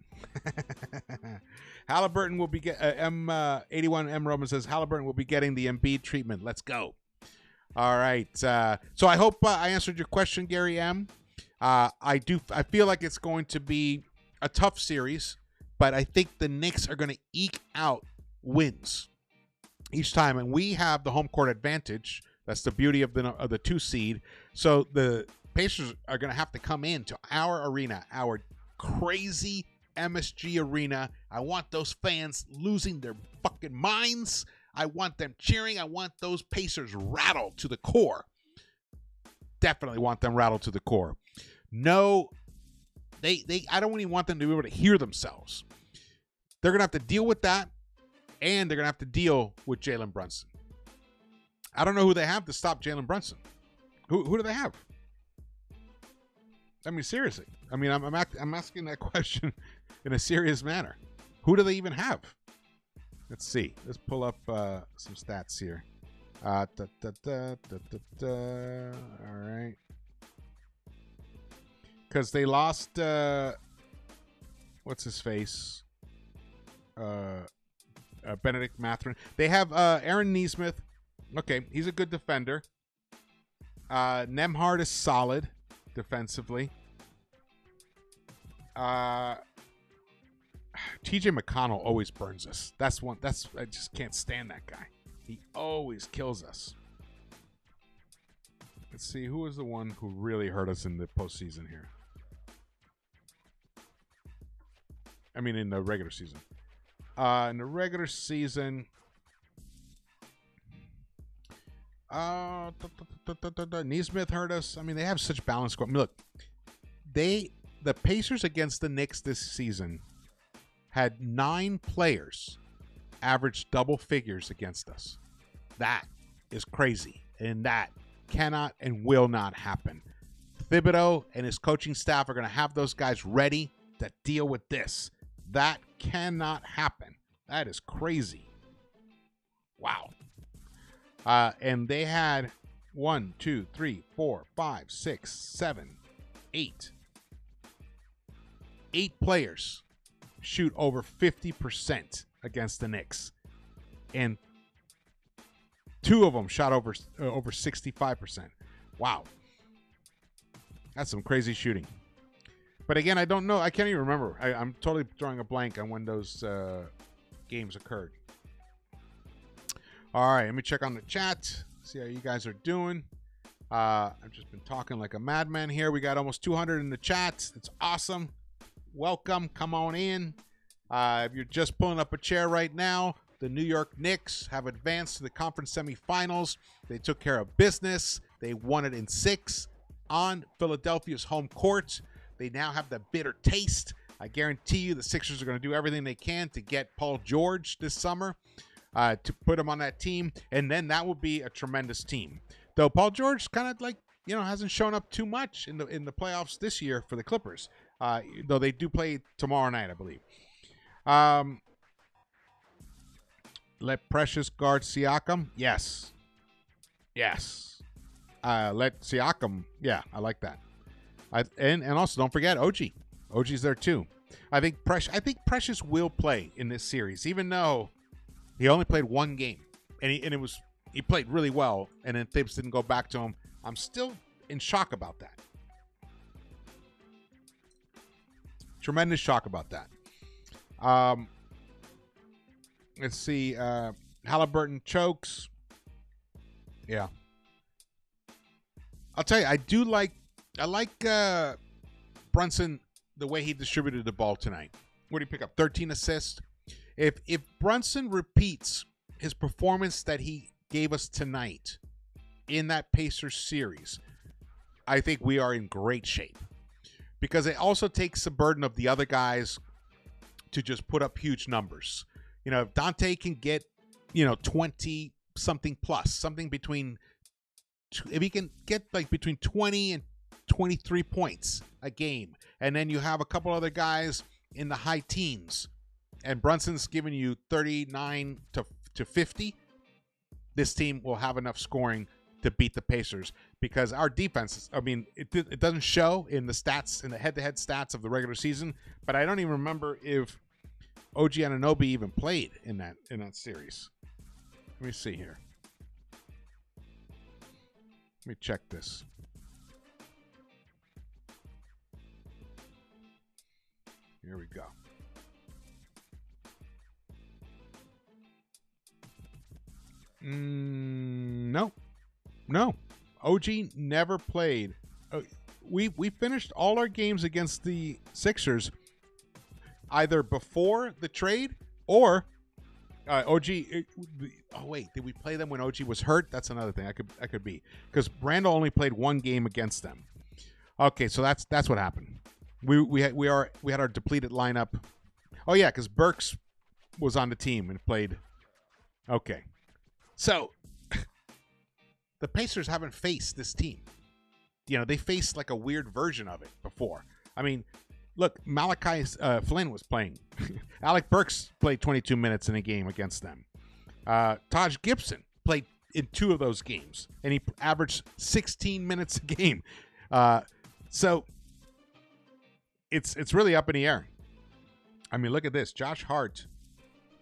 Halliburton will be M81 M Roman says Halliburton will be getting the Embiid treatment. Let's go. All right. So I hope I answered your question, Gary M. I feel like it's going to be a tough series, but I think the Knicks are going to eke out wins each time, and we have the home court advantage. That's the beauty of the 2 seed. So the Pacers are going to have to come into our arena, our crazy MSG arena. I want those fans losing their fucking minds. I want them cheering. I want those Pacers rattled to the core. Definitely want them rattled to the core. No, I don't even want them to be able to hear themselves. They're going to have to deal with that, and they're going to have to deal with Jalen Brunson. I don't know who they have to stop Jalen Brunson. Who do they have? I mean, seriously. I mean, I'm asking that question in a serious manner. Who do they even have? Let's see. Let's pull up some stats here. All right. Because they lost, what's his face? Benedict Mathurin. They have Aaron Nesmith. Okay, he's a good defender. Nembhard is solid defensively. TJ McConnell always burns us. I just can't stand that guy. He always kills us. Let's see, who was the one who really hurt us in the postseason here? I mean, in the regular season. In the regular season, Nesmith hurt us. I mean, they have such balanced squad. I mean, look, the Pacers against the Knicks this season had 9 players average double figures against us. That is crazy, and that cannot and will not happen. Thibodeau and his coaching staff are going to have those guys ready to deal with this. That cannot happen. That is crazy. Wow. And they had 1, 2, 3, 4, 5, 6, 7, 8. 8 players shoot over 50% against the Knicks. And 2 of them shot over 65%. Wow. That's some crazy shooting. But again, I don't know. I can't even remember. I'm totally drawing a blank on when those games occurred. All right, let me check on the chat. See how you guys are doing. I've just been talking like a madman here. We got almost 200 in the chat. It's awesome. Welcome. Come on in. If you're just pulling up a chair right now, the New York Knicks have advanced to the conference semifinals. They took care of business. They won it in 6 on Philadelphia's home court. They now have the bitter taste. I guarantee you the Sixers are going to do everything they can to get Paul George this summer, to put him on that team, and then that will be a tremendous team. Though Paul George kind of hasn't shown up too much in the playoffs this year for the Clippers, though they do play tomorrow night, I believe. Let Precious guard Siakam? Yes. Let Siakam. Yeah, I like that. And also don't forget OG. OG's there too. I think Precious will play in this series, even though he only played one game, and he played really well, and then Thibs didn't go back to him. I'm still in shock about that. Tremendous shock about that. Let's see. Halliburton chokes. Yeah. I'll tell you, I like Brunson, the way he distributed the ball tonight. What did he pick up? 13 assists. If Brunson repeats his performance that he gave us tonight in that Pacers series, I think we are in great shape. Because it also takes the burden of the other guys to just put up huge numbers. You know, if Dante can get, 20 something plus, something between, if he can get like between 20 and 23 points a game, and then you have a couple other guys in the high teens, and Brunson's giving you 39 to 50, this team will have enough scoring to beat the Pacers, because our defense, it doesn't show in the stats, in the head-to-head stats of the regular season, but I don't even remember if OG Anunoby even played in that series. Let me see here. Let me check this. Here we go. No. OG never played. We finished all our games against the Sixers either before the trade or OG. Oh wait, did we play them when OG was hurt? That's another thing. I could be, because Randall only played one game against them. Okay, so that's what happened. We had our depleted lineup. Oh yeah, because Burks was on the team and played. Okay, so the Pacers haven't faced this team. They faced like a weird version of it before. I mean, look, Malachi Flynn was playing. Alec Burks played 22 minutes in a game against them. Taj Gibson played in 2 of those games, and he averaged 16 minutes a game. So it's really up in the air. I mean, look at this. Josh Hart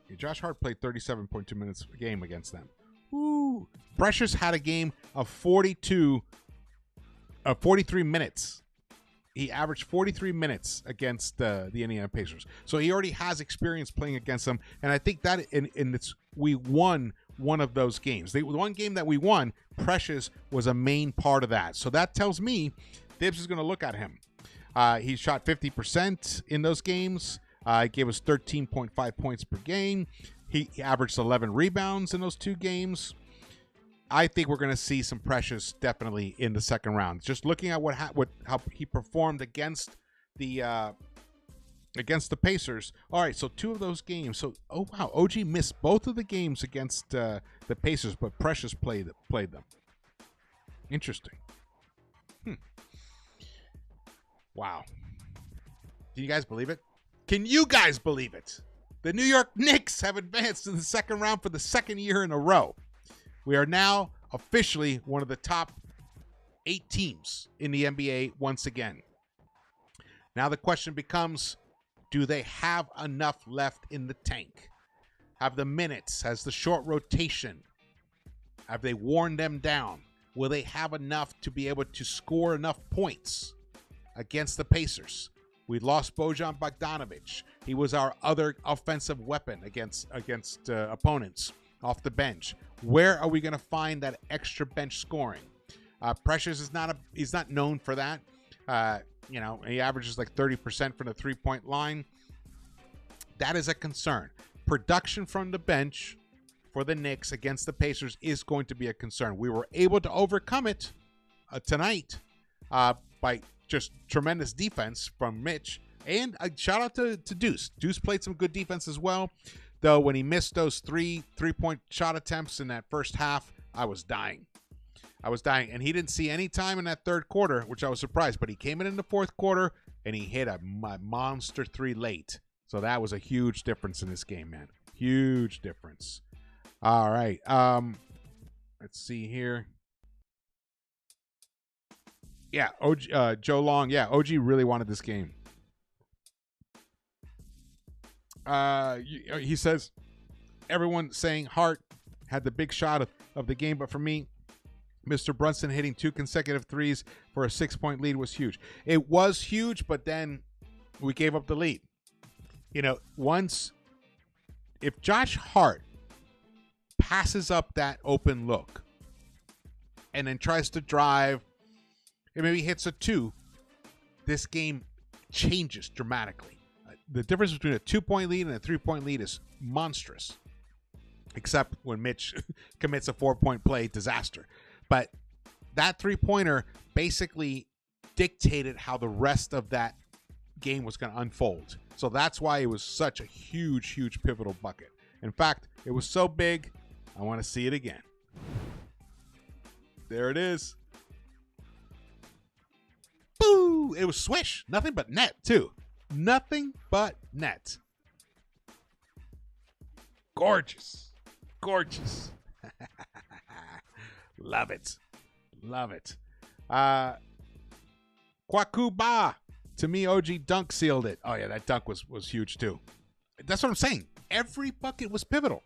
played 37.2 minutes a game against them. Woo. Precious had a game of 43 minutes. He averaged 43 minutes against the Indiana Pacers. So he already has experience playing against them. And I think that we won one of those games. The one game that we won, Precious was a main part of that. So that tells me Thibs is going to look at him. He shot 50% in those games. He gave us 13.5 points per game. He averaged 11 rebounds in those 2 games. I think we're going to see some Precious definitely in the second round. Just looking at how he performed against the Pacers. All right, so 2 of those games. So wow, OG missed both of the games against the Pacers, but Precious played them. Interesting. Wow. Can you guys believe it? Can you guys believe it? The New York Knicks have advanced to the second round for the second year in a row. We are now officially one of the top 8 teams in the NBA once again. Now the question becomes, do they have enough left in the tank? Have the minutes? Has the short rotation? Have they worn them down? Will they have enough to be able to score enough points against the Pacers? We lost Bojan Bogdanovic. He was our other offensive weapon against opponents off the bench. Where are we going to find that extra bench scoring? Precious he's not known for that. He averages like 30% from the 3-point line. That is a concern. Production from the bench for the Knicks against the Pacers is going to be a concern. We were able to overcome it tonight by just tremendous defense from Mitch. And a shout out to Deuce. Deuce played some good defense as well. Though when he missed those three-point shot attempts in that first half, I was dying. And he didn't see any time in that third quarter, which I was surprised. But he came in the fourth quarter, and he hit a monster 3 late. So that was a huge difference in this game, man. Huge difference. All right. Let's see here. Yeah, Joe Long. Yeah, OG really wanted this game. He says, everyone saying Hart had the big shot of the game, but for me, Mr. Brunson hitting 2 consecutive threes for a 6-point lead was huge. It was huge, but then we gave up the lead. If Josh Hart passes up that open look and then tries to drive and maybe hits a 2, this game changes dramatically. The difference between a 2-point lead and a 3-point lead is monstrous, except when Mitch commits a 4-point play disaster. But that 3-pointer basically dictated how the rest of that game was going to unfold. So that's why it was such a huge, huge pivotal bucket. In fact, it was so big, I want to see it again. There it is. Boo! It was swish. Nothing but net, too. Nothing but net. Gorgeous. Gorgeous. Love it. Love it. Kwakuba. To me, OG dunk sealed it. Oh, yeah, that dunk was huge, too. That's what I'm saying. Every bucket was pivotal.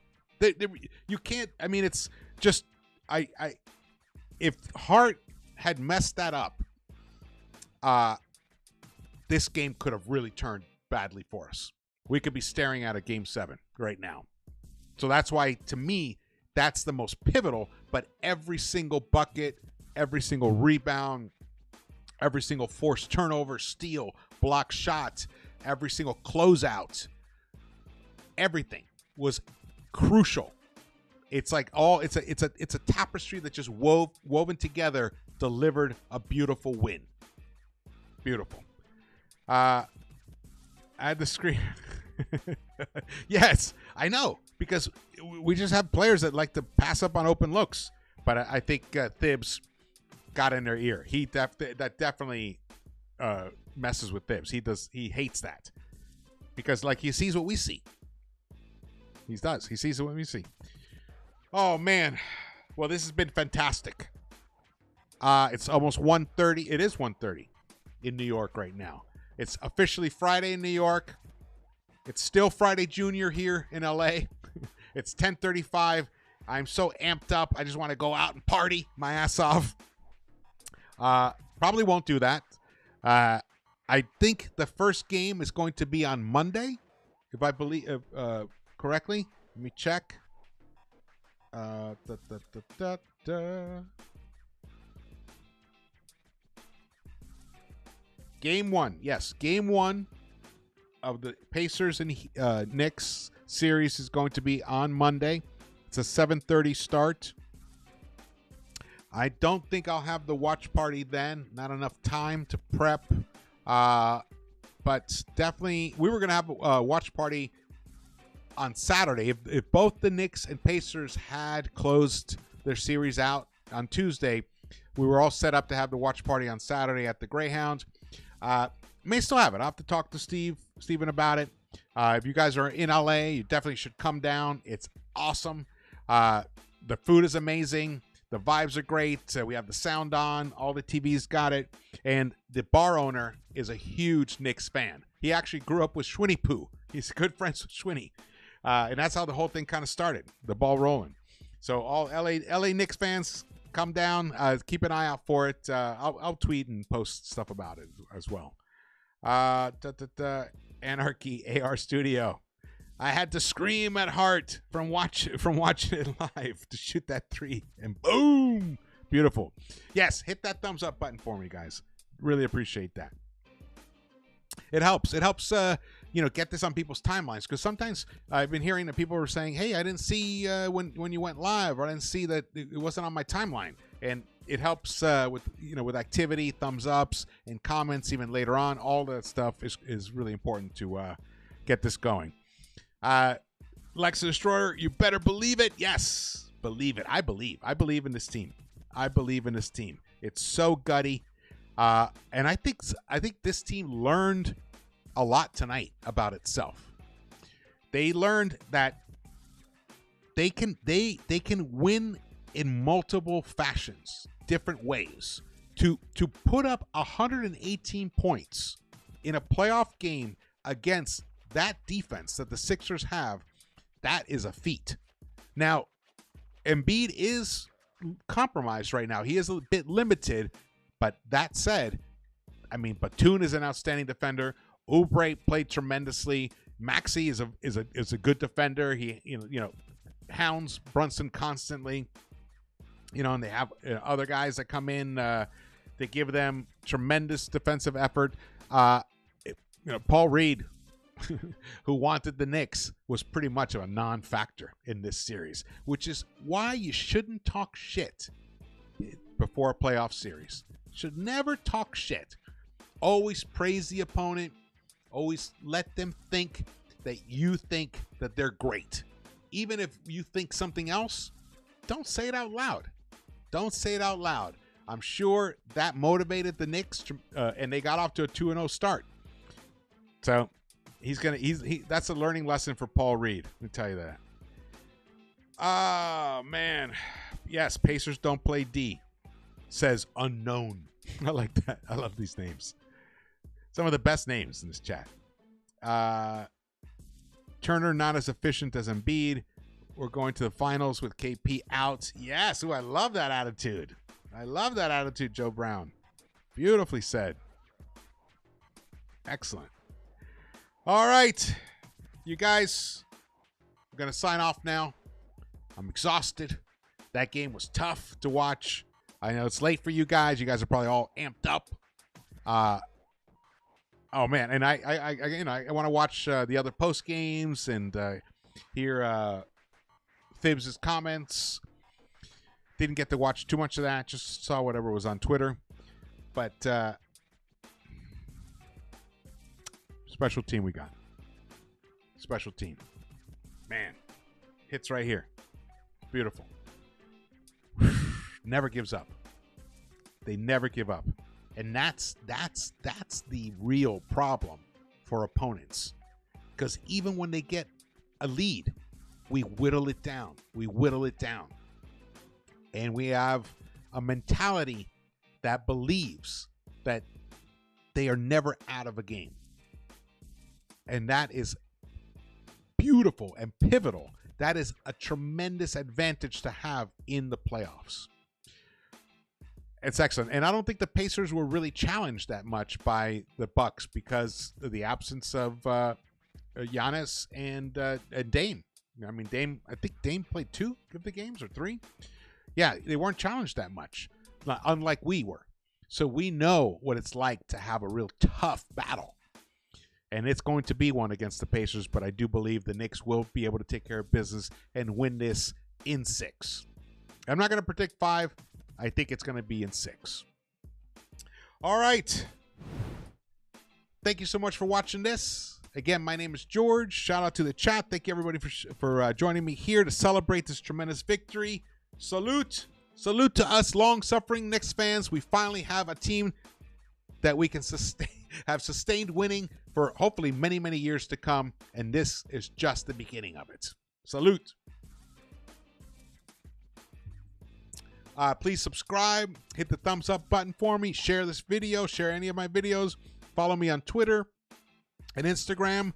You can't, I mean, it's just, if Hart had messed that up, this game could have really turned badly for us. We could be staring at a Game 7 right now. So that's why, to me, that's the most pivotal. But every single bucket, every single rebound, every single forced turnover, steal, block shot, every single closeout, everything was crucial. It's like it's a tapestry that just woven together, delivered a beautiful win. Beautiful. I had the screen. Yes, I know, because we just have players that like to pass up on open looks. But I think Thibs got in their ear. That definitely messes with Thibs. He hates that, because like he sees what we see. He does. He sees what we see. Oh man, well, this has been fantastic. It's almost 1:30. It is 1:30 in New York right now. It's officially Friday in New York. It's still Friday Junior here in LA. It's 10:35. I'm so amped up. I just want to go out and party my ass off. Probably won't do that. I think the first game is going to be on Monday, if I believe correctly. Let me check. Game 1. Yes, Game 1 of the Pacers and Knicks series is going to be on Monday. It's a 7:30 start. I don't think I'll have the watch party then. Not enough time to prep. But definitely, we were going to have a watch party on Saturday. If both the Knicks and Pacers had closed their series out on Tuesday, we were all set up to have the watch party on Saturday at the Greyhound. May still have it. I'll have to talk to Steven about it. If you guys are in LA, you definitely should come down. It's awesome. The food is amazing. The vibes are great. We have the sound on. All the TVs got it. And the bar owner is a huge Knicks fan. He actually grew up with Schwinny Poo. He's good friends with Schwinny. And that's how the whole thing kind of started, the ball rolling. So all LA Knicks fans, come down. Keep an eye out for it. I'll tweet and post stuff about it as well. Anarchy AR Studio. I had to scream at Hart from watching it live to shoot that 3, and boom, beautiful. Yes, hit that thumbs up button for me, guys. Really appreciate that. It helps. It helps. Get this on people's timelines, because sometimes I've been hearing that people are saying, "Hey, I didn't see when you went live, or I didn't see that it wasn't on my timeline," and it helps with activity, thumbs ups, and comments even later on. All that stuff is really important to get this going. Lex the Destroyer, you better believe it. Yes, believe it. I believe in this team. I believe in this team. It's so gutty, and I think this team learned a lot tonight about itself. They learned that they can win in multiple fashions, different ways to put up 118 points in a playoff game against that defense that the Sixers have, that is a feat. Now, Embiid is compromised right now. He is a bit limited, but that said, I mean, Batum is an outstanding defender. Oubre played tremendously. Maxey is a good defender. He hounds Brunson constantly. And they have other guys that come in. They give them tremendous defensive effort. Paul Reed, who wanted the Knicks, was pretty much of a non-factor in this series, which is why you shouldn't talk shit before a playoff series. Should never talk shit. Always praise the opponent. Always let them think that you think that they're great. Even if you think something else, don't say it out loud. Don't say it out loud. I'm sure that motivated the Knicks, and they got off to a 2-0 start. So that's a learning lesson for Paul Reed. Let me tell you that. Oh, man. Yes, Pacers don't play D. Says unknown. I like that. I love these names. Some of the best names in this chat. Turner not as efficient as Embiid. We're going to the finals with KP out. Yes. Ooh, I love that attitude. I love that attitude, Joe Brown. Beautifully said. Excellent. All right. You guys, I'm going to sign off now. I'm exhausted. That game was tough to watch. I know it's late for you guys. You guys are probably all amped up. Oh man, and I want to watch the other post games and hear Thibs' comments. Didn't get to watch too much of that. Just saw whatever was on Twitter. But special team we got. Special team. Man, hits right here. Beautiful. Never gives up. They never give up. And that's the real problem for opponents. Because even when they get a lead, we whittle it down. We whittle it down. And we have a mentality that believes that they are never out of a game. And that is beautiful and pivotal. That is a tremendous advantage to have in the playoffs. It's excellent. And I don't think the Pacers were really challenged that much by the Bucks because of the absence of Giannis and Dame. I mean, I think Dame played 2 of the games or 3. Yeah, they weren't challenged that much, unlike we were. So we know what it's like to have a real tough battle. And it's going to be one against the Pacers, but I do believe the Knicks will be able to take care of business and win this in 6. I'm not going to predict 5. I think it's going to be in 6. All right. Thank you so much for watching this. Again, my name is George. Shout out to the chat. Thank you, everybody, for joining me here to celebrate this tremendous victory. Salute. Salute to us long-suffering Knicks fans. We finally have a team that we can have sustained winning for hopefully many, many years to come. And this is just the beginning of it. Salute. Please subscribe, hit the thumbs up button for me, share this video, share any of my videos, follow me on Twitter and Instagram,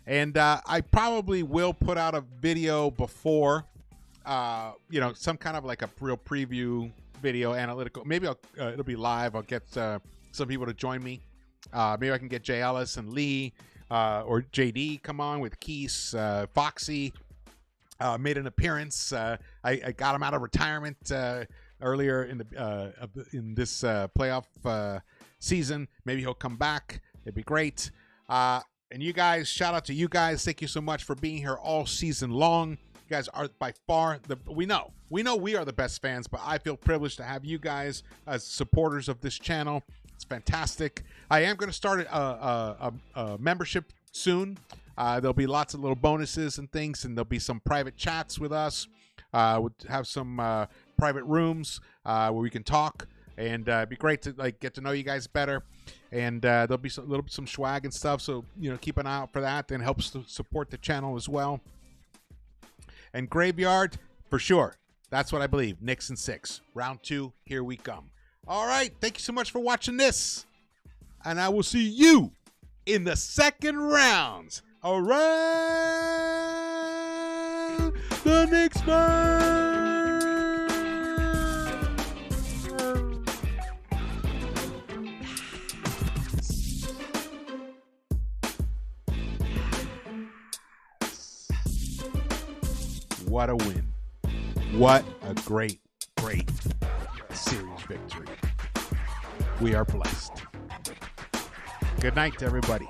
and I probably will put out a video before, some kind of like a real preview video, analytical. Maybe it'll be live. I'll get some people to join me. Maybe I can get Jay Ellis and Lee or JD come on with Keese, Foxy. Made an appearance. I got him out of retirement earlier in this playoff season. Maybe he'll come back. It'd be great. And you guys, shout out to you guys. Thank you so much for being here all season long. You guys are by far we know we are the best fans, but I feel privileged to have you guys as supporters of this channel. It's fantastic. I am going to start a membership soon. There'll be lots of little bonuses and things, and there'll be some private chats with us. We'll have some private rooms where we can talk, and it'd be great to get to know you guys better. And there'll be some swag and stuff, so keep an eye out for that, and helps to support the channel as well. And Graveyard, for sure. That's what I believe. Knicks in 6. Round 2, here we come. All right. Thank you so much for watching this. And I will see you in the second rounds. All right. The Knicks-Verse. What a win. What a great, great series victory. We are blessed. Good night to everybody.